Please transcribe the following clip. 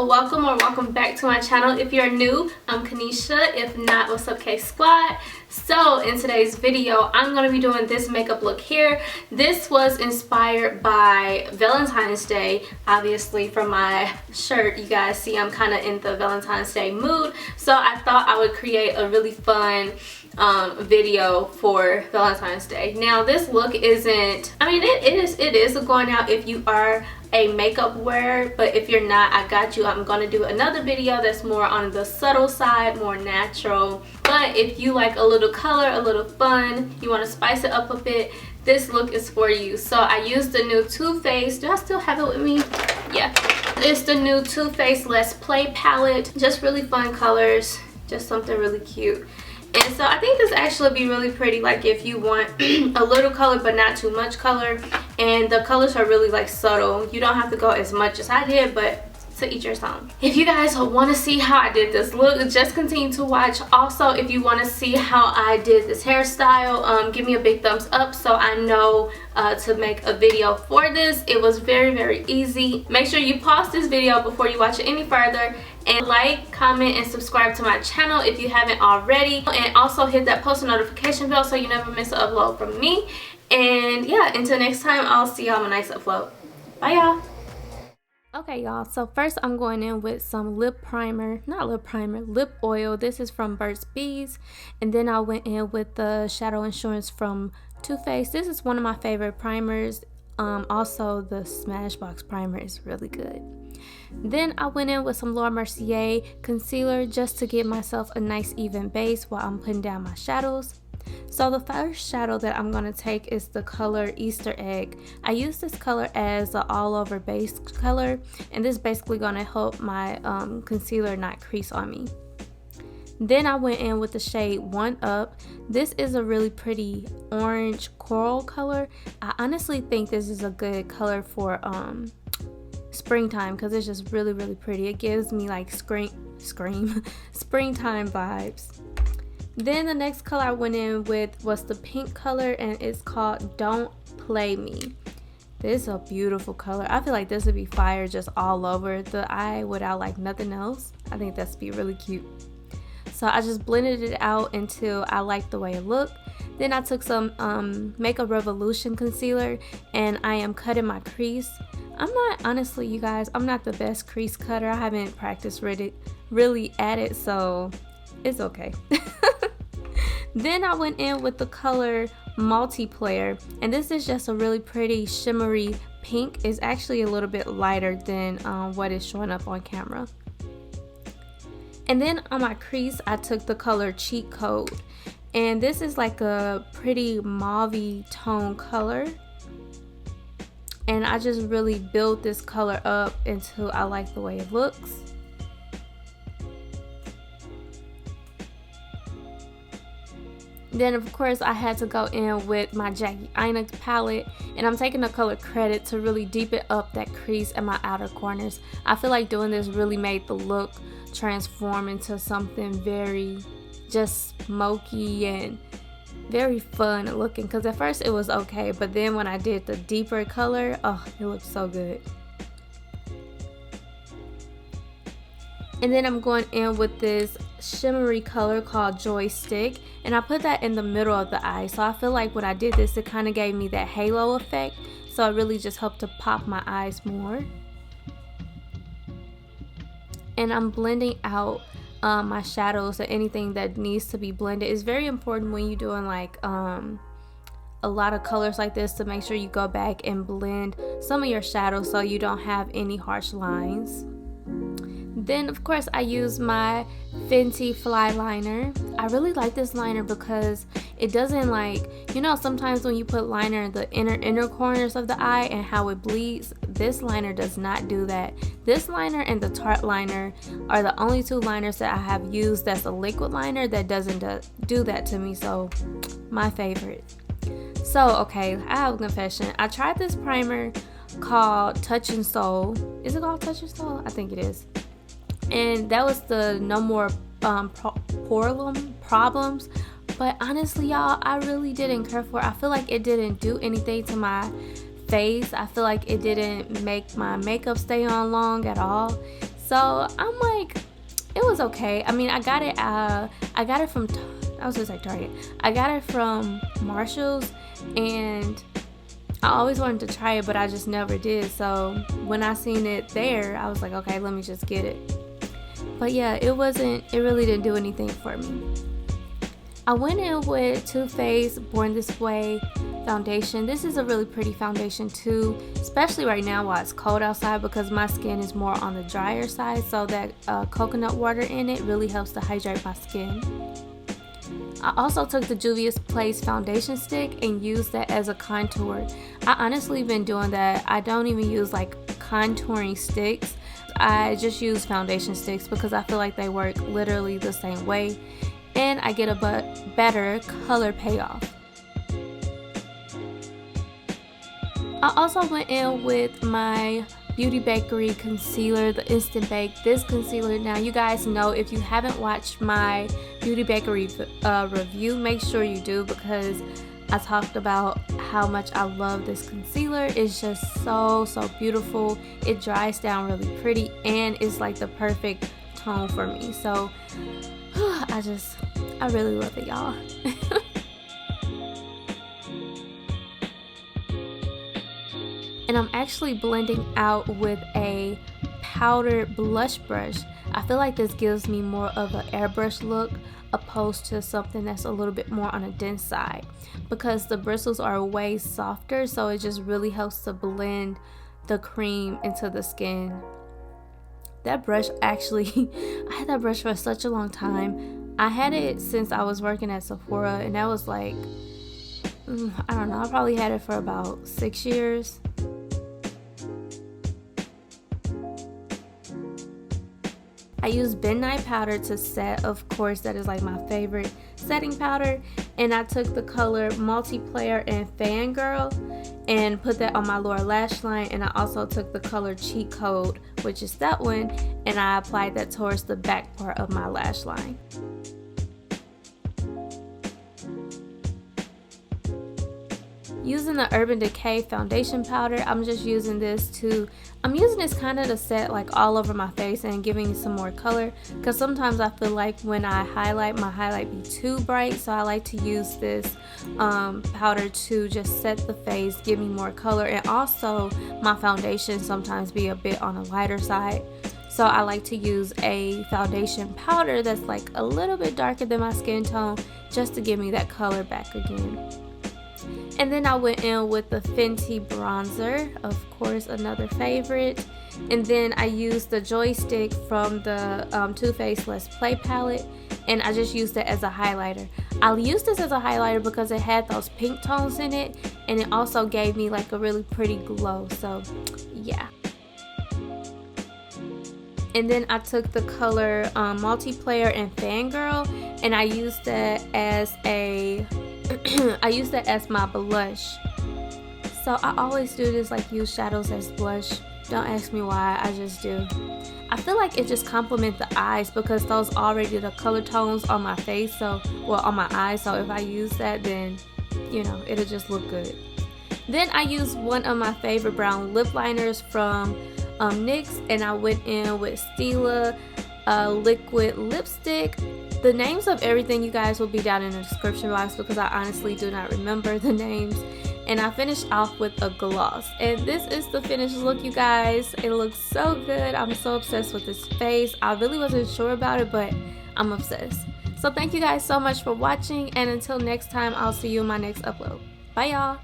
welcome or welcome back to my channel. If you're new, I'm Kanisha. If not, what's up, K Squad? So in today's video, I'm going to be doing this makeup look here. This was inspired by Valentine's Day, obviously from my shirt. You guys see I'm kind of in the Valentine's Day mood, so I thought I would create a really fun video for Valentine's Day. Now this look isn't, I mean it is going out if you are a makeup wearer, but if you're not, I got you. I'm gonna do another video that's more on the subtle side, more natural. But if you like a little color, a little fun, you want to spice it up a bit, this look is for you. So I used the new Too Faced, do I still have it with me? Yeah, it's the new Too Faced Let's Play palette. Just really fun colors, just something really cute. And so I think this actually be really pretty, like if you want a little color but not too much color. And the colors are really like subtle. You don't have to go as much as I did, but to each your own. If you guys want to see how I did this look, just continue to watch. Also, if you want to see how I did this hairstyle, give me a big thumbs up so I know to make a video for this. It was very easy. Make sure you pause this video before you watch it any further, and like, comment, and subscribe to my channel if you haven't already, and also hit that post notification bell so you never miss an upload from me. And yeah, until next time, I'll see y'all on my next upload. Bye y'all. Okay y'all, so first I'm going in with some lip oil. This is from Burt's Bees. And then I went in with the Shadow Insurance from Too Faced. This is one of my favorite primers. Also the Smashbox primer is really good. Then I went in with some Laura Mercier concealer just to give myself a nice even base while I'm putting down my shadows. So the first shadow that I'm going to take is the color Easter Egg. I use this color as an all over base color, and this is basically going to help my concealer not crease on me. Then I went in with the shade 1 Up. This is a really pretty orange coral color. I honestly think this is a good color for springtime because it's just really pretty. It gives me like springtime vibes. Then the next color I went in with was the pink color, and it's called Don't Play Me. This is a beautiful color. I feel like this would be fire just all over the eye without like nothing else. I think that's be really cute. So I just blended it out until I liked the way it looked. Then I took some Makeup Revolution concealer, and I am cutting my crease. Honestly you guys, I'm not the best crease cutter. I haven't practiced really at it, so it's okay. Then I went in with the color Multiplayer, and this is just a really pretty shimmery pink. It's actually a little bit lighter than what is showing up on camera. And then on my crease I took the color Cheat Code, and this is like a pretty mauve tone color, and I just really built this color up until I like the way it looks. Then of course I had to go in with my Jackie Aina palette, and I'm taking the color Credit to really deepen up that crease in my outer corners. I feel like doing this really made the look transform into something very just smoky and very fun looking, because at first it was okay, but then when I did the deeper color, oh, it looked so good. And then I'm going in with this shimmery color called Joystick, and I put that in the middle of the eye. So I feel like when I did this, it kind of gave me that halo effect, so it really just helped to pop my eyes more. And I'm blending out my shadows and anything that needs to be blended. It's very important when you're doing like a lot of colors like this to make sure you go back and blend some of your shadows so you don't have any harsh lines. Then of course I use my Fenty Fly liner. I really like this liner because it doesn't, like, you know, sometimes when you put liner in the inner corners of the eye and how it bleeds, this liner does not do that. This liner and the Tarte liner are the only two liners that I have used that's a liquid liner that doesn't do that to me, so my favorite. So okay, I have a confession. I tried this primer called Touch and Soul. Is it called Touch and Soul? I think it is. And that was the No More Poreum Problems, but honestly y'all, I really didn't care for it. I feel like it didn't do anything to my face. I feel like it didn't make my makeup stay on long at all. So I'm like, it was okay. I mean, I got it from, I was just like Target. I got it from Marshall's, and I always wanted to try it, but I just never did. So when I seen it there, I was like, okay, let me just get it. But yeah, it really didn't do anything for me. I went in with Too Faced Born This Way foundation. This is a really pretty foundation too, especially right now while it's cold outside, because my skin is more on the drier side, so that coconut water in it really helps to hydrate my skin. I also took the Juvia's Place foundation stick and used that as a contour. I honestly been doing that. I don't even use like contouring sticks. I just use foundation sticks because I feel like they work literally the same way, and I get a better color payoff. I also went in with my Beauty Bakery concealer, the Instant Bake. This concealer, now you guys know, if you haven't watched my Beauty Bakery review, make sure you do, because I talked about how much I love this concealer. It's just so beautiful. It dries down really pretty and it's like the perfect tone for me. So I really love it, y'all. And I'm actually blending out with a powdered blush brush. I feel like this gives me more of an airbrush look opposed to something that's a little bit more on a dense side, because the bristles are way softer, so it just really helps to blend the cream into the skin. That brush actually, I had that brush for such a long time. I had it since I was working at Sephora, and that was like, I don't know, I probably had it for about 6 years. I used Midnight powder to set, of course, that is like my favorite setting powder, and I took the color Multiplayer and Fangirl and put that on my lower lash line, and I also took the color Cheat Code, which is that one, and I applied that towards the back part of my lash line. Using the Urban Decay foundation powder, I'm just using this kind of to set like all over my face and giving some more color, because sometimes I feel like when I highlight, my highlight be too bright, so I like to use this powder to just set the face, give me more color, and also my foundation sometimes be a bit on the lighter side, so I like to use a foundation powder that's like a little bit darker than my skin tone, just to give me that color back again. And then I went in with the Fenty bronzer, of course, another favorite. And then I used the joystick from the Too Faced Let's Play palette, and I just used it as a highlighter. I used this as a highlighter because it had those pink tones in it, and it also gave me like a really pretty glow, so yeah. And then I took the color Multiplayer and Fangirl, and I used that as I use that as my blush. So I always do this, like use shadows as blush. Don't ask me why, I just do. I feel like it just complements the eyes, because those already the color tones on my face, so, well, on my eyes, so if I use that, then, you know, it'll just look good. Then I used one of my favorite brown lip liners from NYX, and I went in with Stila liquid lipstick. The names of everything, you guys, will be down in the description box, because I honestly do not remember the names. And I finished off with a gloss, and this is the finished look, you guys. It looks so good. I'm so obsessed with this face. I really wasn't sure about it, but I'm obsessed. So thank you guys so much for watching, and until next time, I'll see you in my next upload. Bye, y'all.